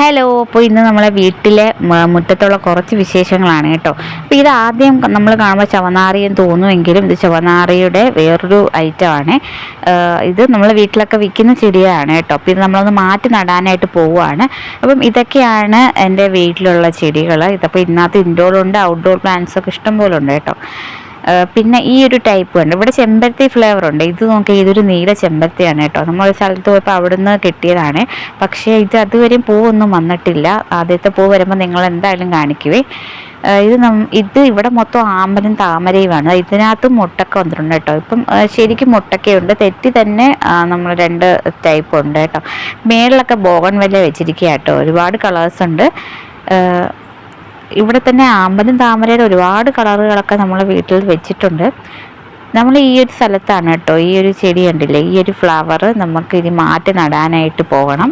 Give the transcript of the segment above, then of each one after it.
Hello. അപ്പോൾ ഇന്ന് നമ്മളെ വീട്ടിലെ മുറ്റത്തുള്ള കുറച്ച് വിശേഷങ്ങളാണ് കേട്ടോ. അപ്പോൾ ഇത് ആദ്യം നമ്മൾ കാണുമ്പോൾ ചുവന്നാറിയെന്ന് തോന്നുമെങ്കിലും ഇത് ചുവന്നാറിയുടെ വേറൊരു ഐറ്റമാണ്. ഇത് നമ്മളെ വീട്ടിലൊക്കെ വിൽക്കുന്ന ചെടിയാണ് കേട്ടോ. അപ്പോൾ ഇത് നമ്മളൊന്ന് മാറ്റി നടാനായിട്ട് പോവുകയാണ്. അപ്പം ഇതൊക്കെയാണ് എൻ്റെ വീട്ടിലുള്ള ചെടികൾ. ഇതപ്പോൾ ഇതിനകത്ത് ഇൻഡോറുണ്ട്, ഔട്ട്ഡോർ പ്ലാന്റ്സ് ഒക്കെ ഇഷ്ടം പോലെ ഉണ്ട് കേട്ടോ. പിന്നെ ഈ ഒരു ടൈപ്പ് ഉണ്ട്. ഇവിടെ ചെമ്പരത്തി ഫ്ലേവർ ഉണ്ട്. ഇത് നോക്കി, ഇതൊരു നീല ചെമ്പരത്തിയാണ് കേട്ടോ. നമ്മളൊരു സ്ഥലത്ത് പോയപ്പോൾ അവിടുന്ന് കിട്ടിയതാണ്. പക്ഷേ ഇത് അതുവരെയും പൂവൊന്നും വന്നിട്ടില്ല. ആദ്യത്തെ പൂ വരുമ്പോൾ നിങ്ങൾ എന്തായാലും കാണിക്കുവേ. ഇത് ഇവിടെ മൊത്തം ആമ്പലും താമരയുമാണ്. ഇതിനകത്ത് മുട്ടൊക്കെ വന്നിട്ടുണ്ട് കേട്ടോ. ഇപ്പം ശരിക്കും മുട്ടൊക്കെയുണ്ട്. തെറ്റി തന്നെ നമ്മൾ 2 ടൈപ്പ് ഉണ്ട് കേട്ടോ. മേളിലൊക്കെ ബോഗൺവില്ല വെച്ചിരിക്കുക കേട്ടോ. ഒരുപാട് കളേഴ്സ് ഉണ്ട്. ഇവിടെ തന്നെ ആമ്പലും താമരയുടെ ഒരുപാട് കളറുകളൊക്കെ നമ്മൾ വീട്ടിൽ വെച്ചിട്ടുണ്ട്. നമ്മൾ ഈ ഒരു സ്ഥലത്താണ് കേട്ടോ. ഈ ഒരു ചെടി കണ്ടില്ലേ, ഈ ഒരു ഫ്ലവർ നമുക്ക് ഇനി മാറ്റി നടാനായിട്ട് പോകണം.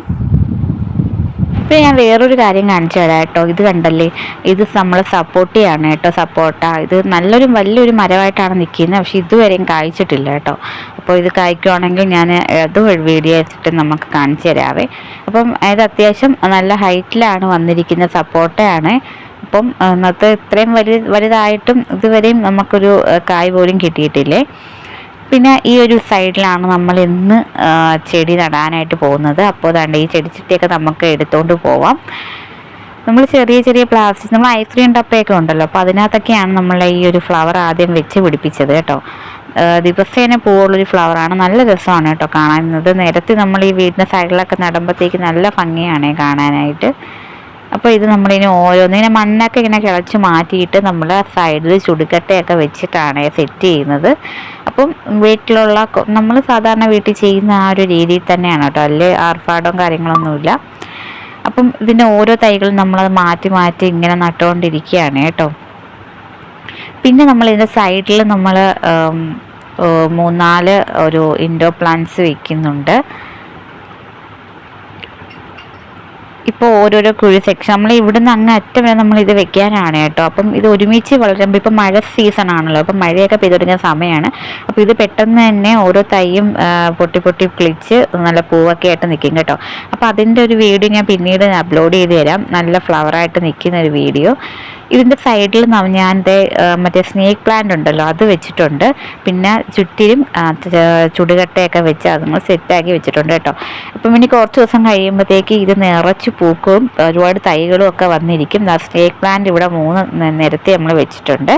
ഇപ്പോൾ ഞാൻ വേറൊരു കാര്യം കാണിച്ചു തരാം കേട്ടോ. ഇത് കണ്ടല്ലേ, ഇത് നമ്മൾ സപ്പോട്ടയാണ് കേട്ടോ. സപ്പോട്ട ഇത് വലിയൊരു മരമായിട്ടാണ് നിൽക്കുന്നത്. പക്ഷെ ഇതുവരെയും കായ്ച്ചിട്ടില്ല കേട്ടോ. അപ്പോൾ ഇത് കായ്ക്കുവാണെങ്കിൽ ഞാൻ അത് വീഡിയോ വെച്ചിട്ട് നമുക്ക് കാണിച്ചു തരാവേ. അപ്പം ഇത് അത്യാവശ്യം നല്ല ഹൈറ്റിലാണ് വന്നിരിക്കുന്ന സപ്പോട്ടയാണ്. അപ്പം ഇന്നത്തെ ഇത്രയും വലുതായിട്ടും ഇതുവരെയും നമുക്കൊരു കായ് പോലും കിട്ടിയിട്ടില്ലേ. പിന്നെ ഈ ഒരു സൈഡിലാണ് നമ്മൾ ഇന്ന് ചെടി നടാനായിട്ട് പോകുന്നത്. അപ്പോൾ അതാണ്ട് ഈ ചെടിച്ചട്ടിയൊക്കെ നമുക്ക് എടുത്തുകൊണ്ട് പോവാം. നമ്മൾ ചെറിയ പ്ലാസ്റ്റിക്, നമ്മൾ ഐസ്ക്രീം ഡപ്പയൊക്കെ ഉണ്ടല്ലോ, അപ്പോൾ അതിനകത്തൊക്കെയാണ് നമ്മൾ ഈ ഒരു ഫ്ലവർ ആദ്യം വെച്ച് പിടിപ്പിച്ചത് കേട്ടോ. ദിവസേന പൂവുള്ളൊരു ഫ്ലവറാണ്. നല്ല രസമാണ് കേട്ടോ കാണുന്നത്. നിരത്തി നമ്മൾ ഈ വീടിൻ്റെ സൈഡിലൊക്കെ നടുമ്പോഴത്തേക്ക് നല്ല ഭംഗിയാണ് കാണാനായിട്ട്. അപ്പോൾ ഇത് നമ്മളിനി ഓരോന്നിനെ മണ്ണൊക്കെ ഇങ്ങനെ കിളച്ച് മാറ്റിയിട്ട് നമ്മൾ സൈഡിൽ ചുടുകട്ടയൊക്കെ വെച്ചിട്ടാണ് സെറ്റ് ചെയ്യുന്നത്. അപ്പം വീട്ടിലുള്ള നമ്മൾ സാധാരണ വീട്ടിൽ ചെയ്യുന്ന ആ ഒരു രീതിയിൽ തന്നെയാണ് കേട്ടോ. അല്ലേ ആർഭാടവും കാര്യങ്ങളൊന്നുമില്ല. അപ്പം ഇതിൻ്റെ ഓരോ തൈകളും നമ്മളത് മാറ്റി ഇങ്ങനെ നട്ടുകൊണ്ടിരിക്കുകയാണ് കേട്ടോ. പിന്നെ നമ്മളിതിൻ്റെ സൈഡിൽ നമ്മൾ 3-4 ഒരു ഇൻഡോർ പ്ലാന്റ്സ് വയ്ക്കുന്നുണ്ട്. ഇപ്പോൾ ഓരോരോ കുഴി സെക്ഷൻ നമ്മൾ ഇവിടുന്ന് അങ്ങ് അറ്റം വരെ നമ്മൾ ഇത് വെക്കാനാണ് കേട്ടോ. അപ്പം ഇത് ഒരുമിച്ച് വളരുമ്പോൾ ഇപ്പം മഴ സീസൺ ആണല്ലോ, അപ്പം മഴയൊക്കെ പെയ്തു തുടങ്ങിയ സമയമാണ്. അപ്പോൾ ഇത് പെട്ടെന്ന് തന്നെ ഓരോ തൈയും പൊട്ടി കിളിച്ച് നല്ല പൂവൊക്കെ ആയിട്ട് നിൽക്കും കേട്ടോ. അപ്പോൾ അതിൻ്റെ ഒരു വീഡിയോ ഞാൻ പിന്നീട് അപ്ലോഡ് ചെയ്ത് തരാം. നല്ല ഫ്ലവറായിട്ട് നിൽക്കുന്ന ഒരു വീഡിയോ. ഇതിൻ്റെ സൈഡിൽ ഞാൻ മറ്റേ സ്നേക്ക് പ്ലാന്റ് ഉണ്ടല്ലോ, അത് വെച്ചിട്ടുണ്ട്. പിന്നെ ചുറ്റിലും ചുടുകട്ടയൊക്കെ വെച്ച് അത് നമ്മൾ സെറ്റാക്കി വെച്ചിട്ടുണ്ട് കേട്ടോ. അപ്പം ഇനി കുറച്ച് ദിവസം കഴിയുമ്പോഴത്തേക്ക് ഇത് നിറച്ച് പൂക്കും ഒരുപാട് തൈകളും ഒക്കെ വന്നിരിക്കും. സ്നേക്ക് പ്ലാന്റ് ഇവിടെ 3 നിരത്തി നമ്മൾ വെച്ചിട്ടുണ്ട്.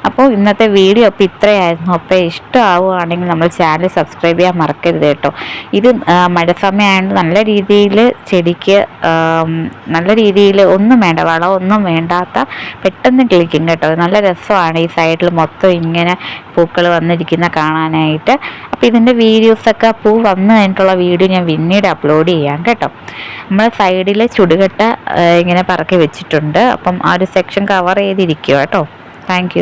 അപ്പോൾ ഇന്നത്തെ വീഡിയോ അപ്പോൾ ഇത്രയായിരുന്നു. അപ്പോൾ ഇഷ്ടമാവുകയാണെങ്കിൽ നമ്മൾ ചാനൽ സബ്സ്ക്രൈബ് ചെയ്യാൻ മറക്കരുത് കേട്ടോ. ഇത് മഴ സമയമായതുകൊണ്ട് നല്ല രീതിയിൽ ചെടിക്ക് നല്ല രീതിയിൽ ഒന്നും വേണ്ട, വളമൊന്നും വേണ്ടാത്ത പെട്ടെന്ന് കിളിക്കും കേട്ടോ. നല്ല രസമാണ് ഈ സൈഡിൽ മൊത്തം ഇങ്ങനെ പൂക്കൾ വന്നിരിക്കുന്ന കാണാനായിട്ട്. അപ്പോൾ ഇതിൻ്റെ വീഡിയോസൊക്കെ പൂ വന്നു കഴിഞ്ഞിട്ടുള്ള വീഡിയോ ഞാൻ പിന്നീട് അപ്ലോഡ് ചെയ്യാം കേട്ടോ. നമ്മൾ സൈഡിൽ ചുടുകട്ട ഇങ്ങനെ പറക്കി വെച്ചിട്ടുണ്ട്. അപ്പം ആ ഒരു സെക്ഷൻ കവർ ചെയ്തിരിക്കുക കേട്ടോ. താങ്ക്